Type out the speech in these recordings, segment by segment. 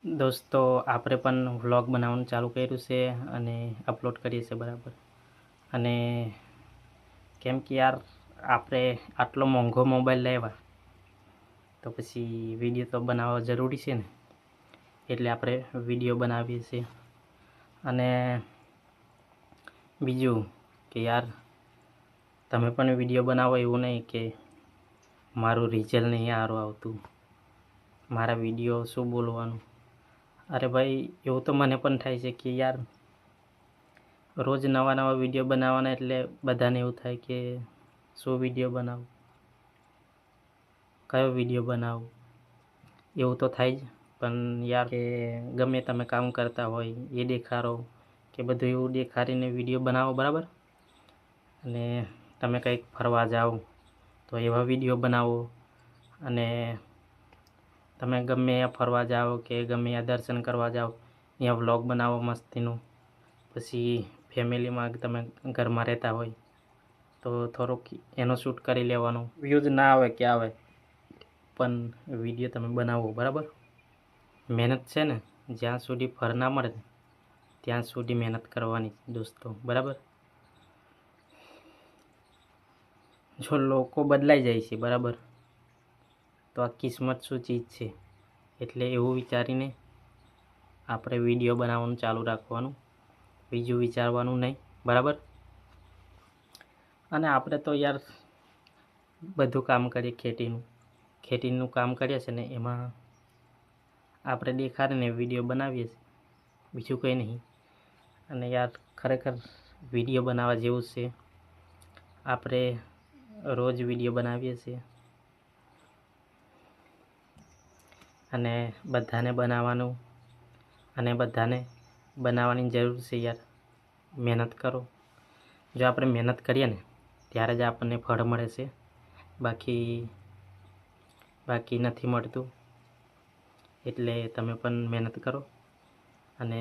દોસ્તો આપણે પણ વ્લોગ બનાવવાનું ચાલુ કર્યું છે અને અપલોડ કરીએ છીએ બરાબર. અને કેમ કે યાર આપણે આટલો મોંઘો મોબાઈલ લેવા તો પછી વિડીયો તો બનાવવા જરૂરી છે ને, એટલે આપણે વિડીયો બનાવીએ છીએ. અને બીજું કે યાર તમે પણ વિડીયો બનાવો, એવું નહીં કે મારું રિઝલ્ટ નહીં સારું આવતું, મારા વિડીયો શું બોલવાનું. અરે ભાઈ એવું તો મને પણ થાય છે કે યાર રોજ નવા નવા વિડીયો બનાવવાના, એટલે બધાને એવું થાય કે શું વિડીયો બનાવું, કયો વિડીયો બનાવું, એવું તો થાય જ. પણ યાર કે ગમે તમે કામ કરતા હોય એ દેખાડો કે બધું એવું દેખાડીને વિડીયો બનાવો બરાબર. અને તમે કંઈક ફરવા જાઓ તો એવા વિડીયો બનાવો. અને તમે ગમે ત્યાં ફરવા જાઓ કે ગમે ત્યાં દર્શન કરવા જાઓ, ત્યાં વ્લોગ બનાવો મસ્તીનું. પછી ફેમિલીમાં તમે ઘરમાં રહેતા હોય તો થોડુંક એનો શૂટ કરી લેવાનો. વ્યૂઝ ના આવે કે આવે, પણ વિડીયો તમે બનાવો બરાબર. મહેનત છે ને, જ્યાં સુધી ફળ ના મળે ત્યાં સુધી મહેનત કરવાની દોસ્તો બરાબર. જો લોકો બદલાઈ જાય છે બરાબર, તો આ કિસ્મત શું ચીજ છે, એટલે એવું વિચારીને આપણે વિડીયો બનાવવાનું ચાલુ રાખવાનું, બીજું વિચારવાનું નહીં બરાબર. અને આપણે તો યાર બધું કામ કરીએ, ખેતીનું કામ કરીએ છે ને, એમાં આપણે દેખાડીને વિડીયો બનાવીએ છીએ, બીજું કંઈ નહીં. અને યાર ખરેખર વિડીયો બનાવવા જેવું છે. આપણે રોજ વિડીયો બનાવીએ છીએ અને બધાને બનાવવાનું, અને બધાને બનાવવાની જરૂર છે યાર. મહેનત કરો. જો આપણે મહેનત કરીએ ને ત્યારે જ આપણને ફળ મળે છે, બાકી નથી મળતું. એટલે તમે પણ મહેનત કરો અને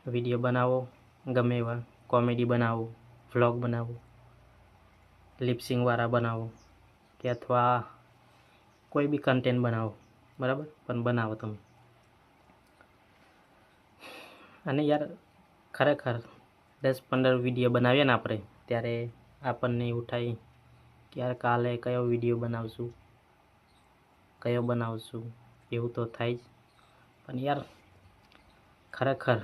વિડીયો બનાવો, ગમે એવા કોમેડી બનાવો, વ્લોગ બનાવો, લિપસિંગવાળા બનાવો કે અથવા કોઈ બી કન્ટેન્ટ બનાવો બરાબર, પણ બનાવો તમે. અને યાર ખરેખર 10-15 વિડીયો બનાવીએ ને આપણે, ત્યારે આપણને એવું થાય કે યાર કાલે કયો વિડીયો બનાવશું, એવું તો થાય જ. પણ યાર ખરેખર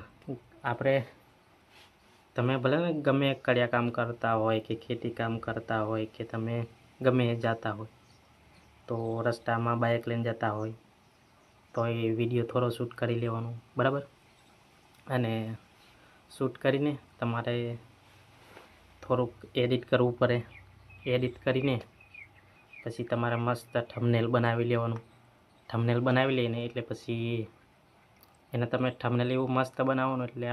તમે ભલે ને ગમે કડિયા કામ કરતા હોય કે ખેતી કામ કરતા હોય કે તમે ગમે જતા હોય, તો રસ્તામાં બાઇક લઈને જતા હોય તો એ વિડીયો થોડો શૂટ કરી લેવાનો બરાબર. અને શૂટ કરીને તમારે થોડુંક એડિટ કરવું પડે. એડિટ કરીને પછી તમારે મસ્ત થંબનેલ બનાવી લેવાનું. થંબનેલ બનાવી લઈને એટલે પછી એને તમે થંબનેલ એવું મસ્ત બનાવવાનું, એટલે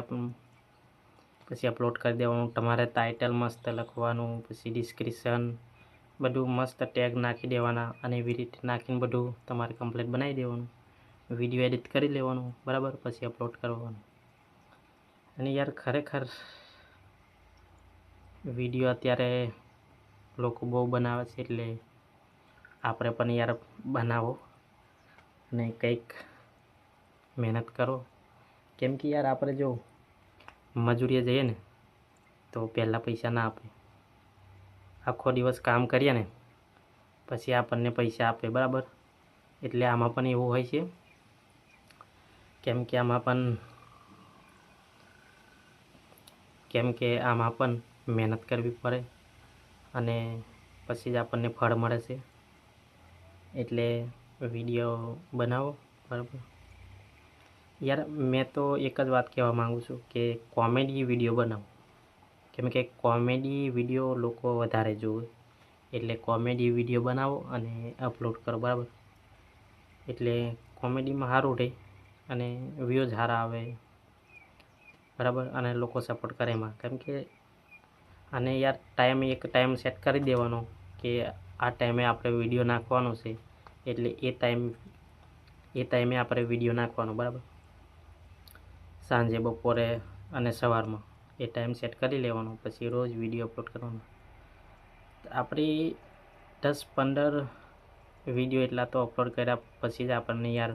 પછી અપલોડ કરી દેવાનું. તમારે ટાઇટલ મસ્ત લખવાનું, પછી ડિસ્ક્રિપ્શન બધું મસ્ત ટેગ નાખી દેવાના, અને એવી રીતે નાખીને બધું તમારે કમ્પ્લીટ બનાવી દેવાનું. વિડીયો એડિટ કરી લેવાનું બરાબર, પછી અપલોડ કરવાનું. અને યાર ખરેખર વિડીયો અત્યારે લોકો બહુ બનાવે છે, એટલે આપણે પણ યાર બનાવો અને કંઈક મહેનત કરો. કેમ કે યાર આપણે જો મજૂરીએ જઈએ ને તો પહેલાં પૈસા ના આપે, આખો દિવસ કામ કરીએ ને પછી આપણને પૈસા આપે બરાબર. એટલે આમાં પણ એવું હોય છે, કેમ કે આમાં પણ મહેનત કરવી પડે અને પછી જ આપણને ફળ મળે છે. એટલે વિડીયો બનાવો બરાબર. યાર મેં તો એક જ વાત કહેવા માગું છું કે કોમેડી વિડીયો બનાવો, કેમ કે કોમેડી વિડીયો લોકો વધારે જોવે. એટલે કોમેડી વિડીયો બનાવો અને અપલોડ કરો બરાબર. એટલે કોમેડીમાં સારું રહે અને વ્યૂઝ સારા આવે બરાબર, અને લોકો સપોર્ટ કરે એમાં. કેમ કે અને યાર એક ટાઈમ સેટ કરી દેવાનો કે આ ટાઈમે આપણે વિડીયો નાખવાનો છે, એટલે એ ટાઈમે આપણે વિડીયો નાખવાનો બરાબર. સાંજે, બપોરે અને સવારમાં એ ટાઈમ સેટ કરી લેવાનો, પછી રોજ વિડીયો અપલોડ કરવાનો. આપણી 10-15 વિડીયો એટલા તો અપલોડ કર્યા પછી જ આપણને યાર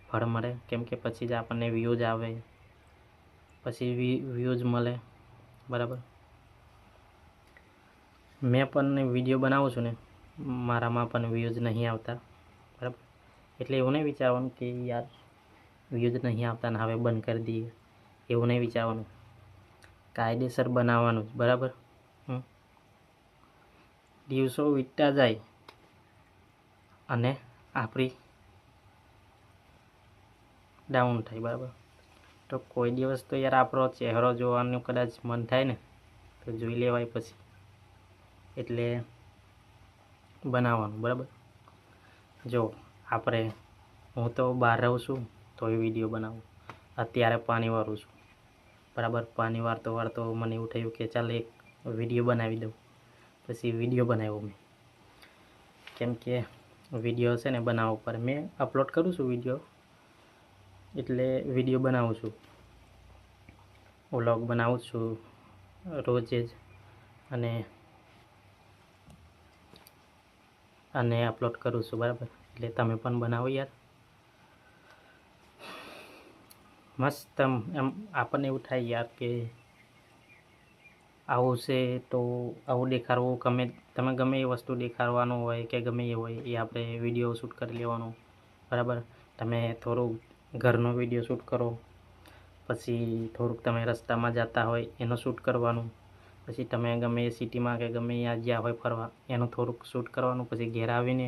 ફળ મળે, કેમ કે પછી જ આપણને વ્યૂઝ આવે, પછી વ્યૂઝ મળે, બરાબર. મેં પણ વિડીયો બનાવું છું ને, મારામાં પણ વ્યૂઝ નહીં આવતા, બરાબર. એટલે એવું નહીં વિચારવાનું કે યાર વ્યૂઝ નહીં આવતા ને હવે બંધ કરી દઈએ, એવું નહીં વિચારવાનું. કાયદેસર બનાવવાનું જ, બરાબર. દિવસો વીતતા જાય અને આપણી ડાઉન થાય, બરાબર. તો કોઈ દિવસ તો યાર આપણો ચહેરો જોવાનું કદાચ મન થાય ને તો જોઈ લેવાય પછી, એટલે બનાવવાનું, બરાબર. જો હું તો બહાર રહું છું તો એ વિડીયો બનાવું. અત્યારે પાણી વાળું છું, બરાબર. પાણી વાળતો મને એવું થયું કે ચાલ એક વિડીયો બનાવી દઉં. પછી વિડીયો બનાવ્યો મેં, કેમ કે વિડીયો છે ને બનાવવો પડે. મેં અપલોડ કરું છું વિડીયો, એટલે વિડીયો બનાવું છું, વ્લોગ બનાવું છું રોજે જ, અને અપલોડ કરું છું, બરાબર. એટલે તમે પણ બનાવો યાર, મસ્ત. એમ આપણને એવું થાય યાર કે આવું છે તો આવું દેખાડવું, તમે ગમે એ વસ્તુ દેખાડવાનું હોય કે ગમે એ હોય એ આપણે વિડીયો શૂટ કરી લેવાનો, બરાબર. તમે થોડુંક ઘરનો વિડીયો શૂટ કરો, પછી થોડુંક તમે રસ્તામાં જતા હોય એનો શૂટ કરવાનું, પછી તમે ગમે એ સિટીમાં કે ગમે જ્યાં હોય ફરવા એનું થોડુંક શૂટ કરવાનું, પછી ઘેર આવીને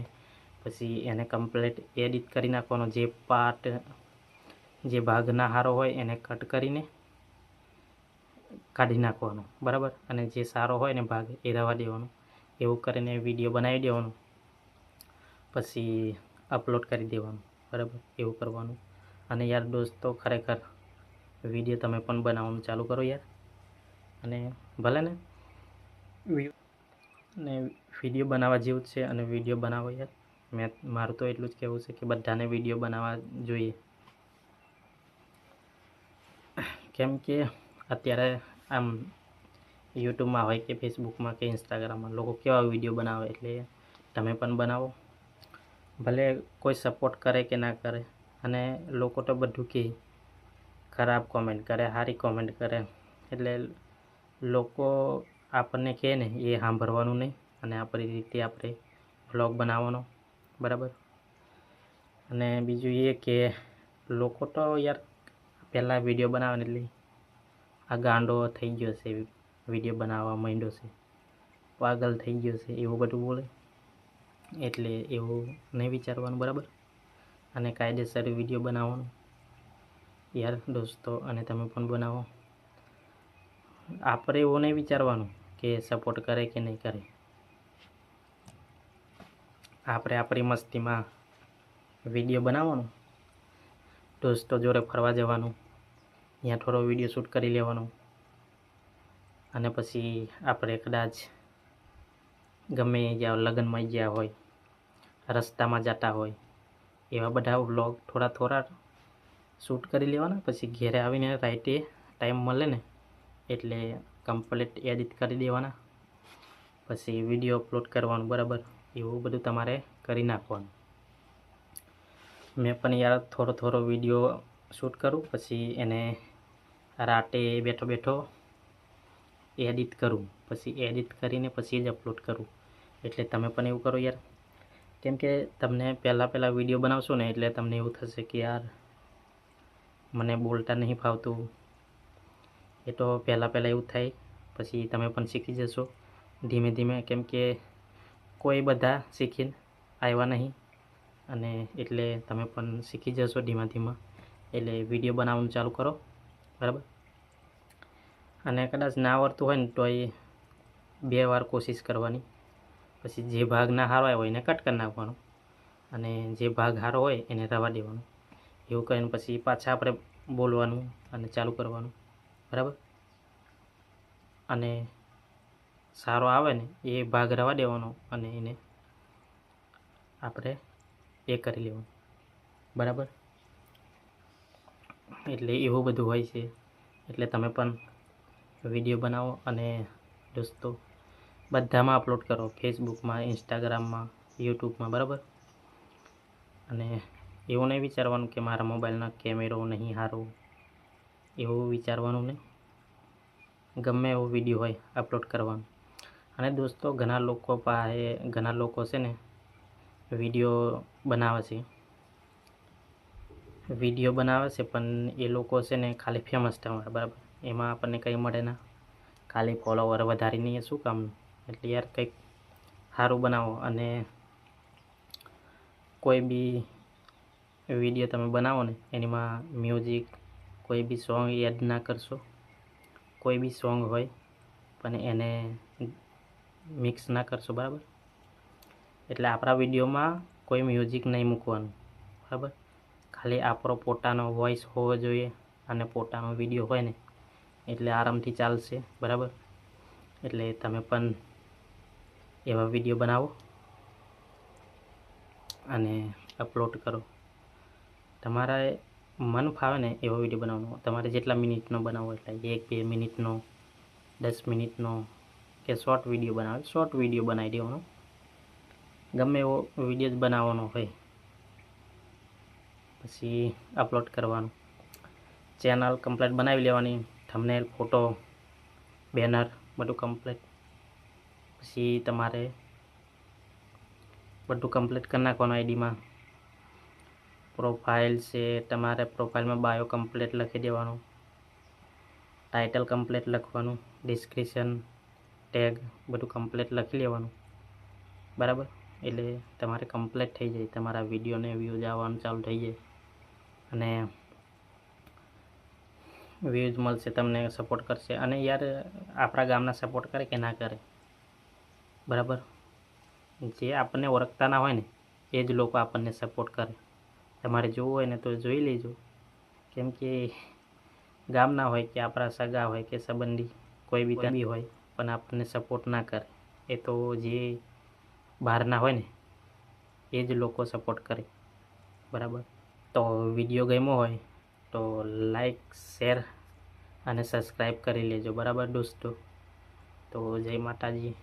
પછી એને કમ્પ્લીટ એડિટ કરી નાખવાનો. જે ભાગ ના સારો હોય એને કટ કરીને કાઢી નાખવાનો, બરાબર. અને જે સારો હોય ને ભાગ એ રહેવા દેવાનો. એવું કરીને વિડીયો બનાવી દેવાનો, પછી અપલોડ કરી દેવાનું, બરાબર. એવું કરવાનું. અને યાર દોસ્તો, ખરેખર વિડીયો તમે પણ બનાવવાનું ચાલુ કરો યાર. અને ભલે ને વિડીયો બનાવવા જેવું જ છે, અને વિડીયો બનાવો યાર. મારું તો એટલું જ કહેવું છે કે બધાને વિડીયો બનાવવા જોઈએ, કેમ કે અત્યારે આમ યુટ્યુબમાં હોય કે ફેસબુકમાં કે ઇન્સ્ટાગ્રામમાં લોકો કેવા વિડીયો બનાવે, એટલે તમે પણ બનાવો. ભલે કોઈ સપોર્ટ કરે કે ના કરે, અને લોકો તો બધું કહે, ખરાબ કોમેન્ટ કરે, સારી કોમેન્ટ કરે, એટલે લોકો આપણને કહે ને એ સાંભળવાનું નહીં, અને આપણી રીતે આપણે વ્લોગ બનાવવાનો, બરાબર. અને બીજું એ કે લોકો તો યાર પહેલાં વિડીયો બનાવે એટલે આ ગાંડો થઈ ગયો છે, વિડીયો બનાવવા માંડ્યો છે, પાગલ થઈ ગયો છે, એવું બધું બોલે. એટલે એવું નહીં વિચારવાનું, બરાબર. અને કાયદેસર વિડીયો બનાવવાનું યાર દોસ્તો, અને તમે પણ બનાવો. આપણે એવું નહીં વિચારવાનું કે સપોર્ટ કરે કે નહીં કરે. આપણે આપણી મસ્તીમાં વિડીયો બનાવવાનો, દોસ્તો જોડે ફરવા જવાનું, ત્યાં થોડો વિડીયો શૂટ કરી લેવાનો, અને પછી આપણે કદાચ ગમે જ્યાં લગ્નમાં ગયા હોય, રસ્તામાં જતા હોય, એવા બધા વ્લોગ થોડા શૂટ કરી લેવાના. પછી ઘેરે આવીને રાઈતે ટાઈમ મળે ને એટલે કમ્પ્લીટ એડિટ કરી દેવાના, પછી વિડીયો અપલોડ કરવાનું, બરાબર. એવું બધું તમારે કરી નાખવાનું. મેં પણ યાર થોડો વિડીયો શૂટ કરું, પછી એને રાતે બેઠો એડિટ કરું, પછી એડિટ કરીને પછી જ અપલોડ કરું. એટલે તમે પણ એવું કરો યાર, કેમ કે તમને પહેલાં વિડીયો બનાવશો ને એટલે તમને એવું થશે કે યાર મને બોલતા નહીં ફાવતું. એ તો પહેલાં એવું થાય, પછી તમે પણ શીખી જશો ધીમે ધીમે, કેમ કે કોઈ બધા શીખીને આવ્યા નહીં, અને એટલે તમે પણ શીખી જશો ધીમા. એટલે વિડીયો બનાવવાનું ચાલુ કરો, બરાબર. અને કદાચ ના આવડતું હોય ને તો એ 2 વાર કોશિશ કરવાની. પછી જે ભાગ ના સારો આવ્યો એને કટ કરી નાખવાનો, અને જે ભાગ સારો હોય એને રહેવા દેવાનો. એવું કરીને પછી પાછા આપણે બોલવાનું અને ચાલુ કરવાનું, બરાબર. અને સારો આવે ને એ ભાગ રહેવા દેવાનો, અને એને આપણે એ કરી લેવાનું, બરાબર. એટલે એવું બધું હોય છે. એટલે તમે પણ વિડીયો બનાવો, અને દોસ્તો બધામાં અપલોડ કરો, ફેસબુકમાં, ઇન્સ્ટાગ્રામમાં, યુટ્યુબમાં, બરાબર. અને એવું નહીં વિચારવાનું કે મારા મોબાઈલના કેમેરો નહીં સારો, એવું વિચારવાનું નહીં. ગમે એવો વિડીયો હોય અપલોડ કરવાનો. અને દોસ્તો ઘણા લોકો છે ને વિડીયો બનાવે છે પણ એ લોકો છે ને ખાલી ફેમસ થવા, બરાબર. એમાં આપણને કંઈ મળે ના, ખાલી ફોલોવર વધારીને શું કામનું. એટલે યાર કંઈક સારું બનાવો. અને કોઈ બી વિડીયો તમે બનાવો ને એમાં મ્યુઝિક કોઈ બી સોંગ એડ ના કરશો. કોઈ બી સોંગ હોય પણ એને મિક્સ ના કરશો, બરાબર. એટલે આપણા વિડીયોમાં કોઈ મ્યુઝિક નહીં મૂકવાનું, બરાબર. ખાલી આપણો પોતાનો વોઇસ હોવો જોઈએ અને પોતાનો વિડીયો હોય ને એટલે આરામથી ચાલશે, બરાબર. એટલે તમે પણ એવા વિડીયો બનાવો અને અપલોડ કરો. તમારા મન ફાવે ને એવો વિડીયો બનાવવાનો. તમારે જેટલા મિનિટનો બનાવો એટલા, 1-2 મિનિટનો, 10 મિનિટનો કે શોર્ટ વિડીયો બનાવી દેવાનો. ગમે એવો વિડીયો જ બનાવવાનો હોય, પછી અપલોડ કરવાનું. ચેનલ કમ્પ્લીટ બનાવી લેવાની, થંબનેલ, ફોટો, બેનર બધું કમ્પ્લીટ. પછી તમારે બધું કમ્પ્લીટ કરી નાખવાનું. આઈડીમાં પ્રોફાઇલ છે, તમારે પ્રોફાઇલમાં બાયો કમ્પ્લીટ લખી દેવાનું, ટાઇટલ કમ્પ્લીટ લખવાનું, ડિસ્ક્રિપ્શન, ટેગ બધું કમ્પ્લીટ લખી લેવાનું, બરાબર. એટલે તમારે કમ્પ્લીટ થઈ જાય, તમારા વિડીયોને વ્યૂઝ આવવાનું ચાલુ થઈ જાય અને વ્યૂઝ મળશે, તમને સપોર્ટ કરશે. અને યાર આપણા ગામના સપોર્ટ કરે કે ના કરે, બરાબર. જે આપણને ઓળખતા ના હોય ને એ જ લોકો આપણને સપોર્ટ કરે. તમારે જોવું હોય ને તો જોઈ લેજો. કેમ કે ગામના હોય કે આપણા સગા હોય કે સંબંધી કોઈ બી હોય પણ આપણને સપોર્ટ ના કરે. એ તો જે બહારના હોય ને એ જ લોકો સપોર્ટ કરે, બરાબર. તો વિડીયો ગમ્યો હોય તો લાઈક, શેર અને સબસ્ક્રાઈબ કરી લેજો, બરાબર દોસ્તો. તો જય માતાજી.